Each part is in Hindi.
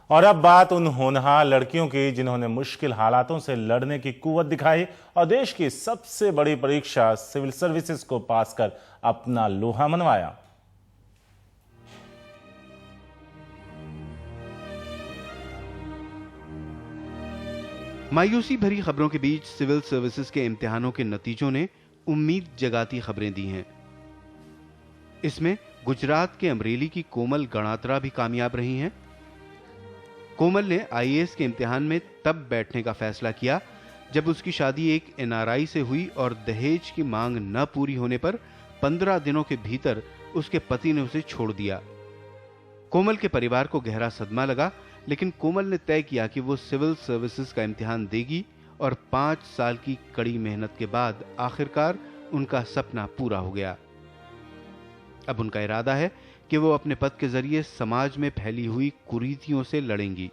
और अब बात उन होनहार लड़कियों की जिन्होंने मुश्किल हालातों से लड़ने की कुव्वत दिखाई और देश की सबसे बड़ी परीक्षा सिविल सर्विसेज को पास कर अपना लोहा मनवाया। मायूसी भरी खबरों के बीच सिविल सर्विसेज के इम्तिहानों के नतीजों ने उम्मीद जगाती खबरें दी हैं। इसमें गुजरात के अमरेली की कोमल गणात्रा भी कामयाब रही हैं। कोमल ने आईएएस के इम्तिहान में तब बैठने का फैसला किया जब उसकी शादी एक एनआरआई से हुई और दहेज की मांग न पूरी होने पर 15 दिनों के भीतर उसके पति ने उसे छोड़ दिया। कोमल के परिवार को गहरा सदमा लगा, लेकिन कोमल ने तय किया कि वो सिविल सर्विसेज का इम्तिहान देगी और 5 साल की कड़ी मेहनत के बाद आखिरकार उनका सपना पूरा हो गया। अब उनका इरादा है कि वो अपने पद के जरिए समाज में फैली हुई कुरीतियों से लड़ेंगी।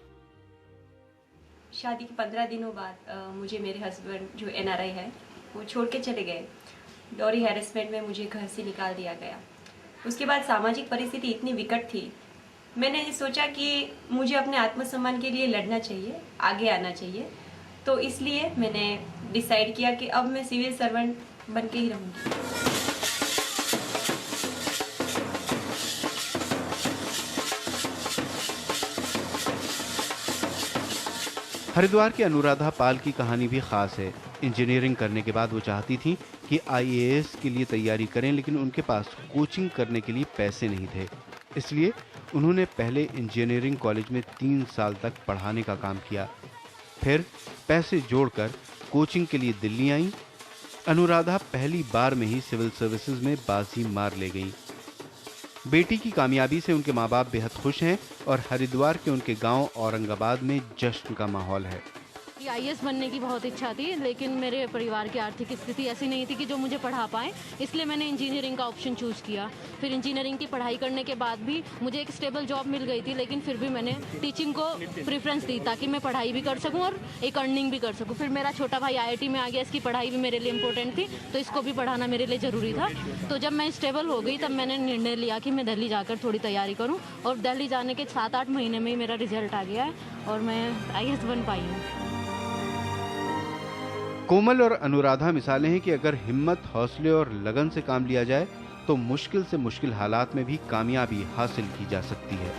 शादी के 15 दिनों बाद मुझे मेरे हस्बैंड जो एनआरआई है वो छोड़ के चले गए। डॉरी हैरेसमेंट में मुझे घर से निकाल दिया गया। उसके बाद सामाजिक परिस्थिति इतनी विकट थी, मैंने सोचा कि मुझे अपने आत्मसम्मान के लिए लड़ना चाहिए, आगे आना चाहिए। तो इसलिए मैंने डिसाइड किया कि अब मैं सिविल सर्वेंट बन के ही रहूँगी। हरिद्वार की अनुराधा पाल की कहानी भी खास है। इंजीनियरिंग करने के बाद वो चाहती थी कि आईएएस के लिए तैयारी करें, लेकिन उनके पास कोचिंग करने के लिए पैसे नहीं थे। इसलिए उन्होंने पहले इंजीनियरिंग कॉलेज में 3 साल तक पढ़ाने का काम किया। फिर पैसे जोड़कर कोचिंग के लिए दिल्ली आईं। अनुराधा पहली बार में ही सिविल सर्विसेज में बाजी मार ले गई। बेटी की कामयाबी से उनके माँ बाप बेहद खुश हैं और हरिद्वार के उनके गांव औरंगाबाद में जश्न का माहौल है। आईएएस बनने की बहुत इच्छा थी, लेकिन मेरे परिवार की आर्थिक स्थिति ऐसी नहीं थी कि जो मुझे पढ़ा पाए, इसलिए मैंने इंजीनियरिंग का ऑप्शन चूज़ किया। फिर इंजीनियरिंग की पढ़ाई करने के बाद भी मुझे एक स्टेबल जॉब मिल गई थी, लेकिन फिर भी मैंने टीचिंग को प्रेफरेंस दी ताकि मैं पढ़ाई भी कर सकूं और एक अर्निंग भी कर सकूं। फिर मेरा छोटा भाई आईआईटी में आ गया, इसकी पढ़ाई भी मेरे लिए इंपॉर्टेंट थी, तो इसको भी पढ़ाना मेरे लिए ज़रूरी था। तो जब मैं स्टेबल हो गई तब मैंने निर्णय लिया कि मैं दिल्ली जाकर थोड़ी तैयारी करूँ, और दिल्ली जाने के 7-8 महीने में ही मेरा रिजल्ट आ गया है और मैं आईएएस बन पाई हूँ। कोमल और अनुराधा मिसालें हैं कि अगर हिम्मत, हौसले और लगन से काम लिया जाए तो मुश्किल से मुश्किल हालात में भी कामयाबी हासिल की जा सकती है।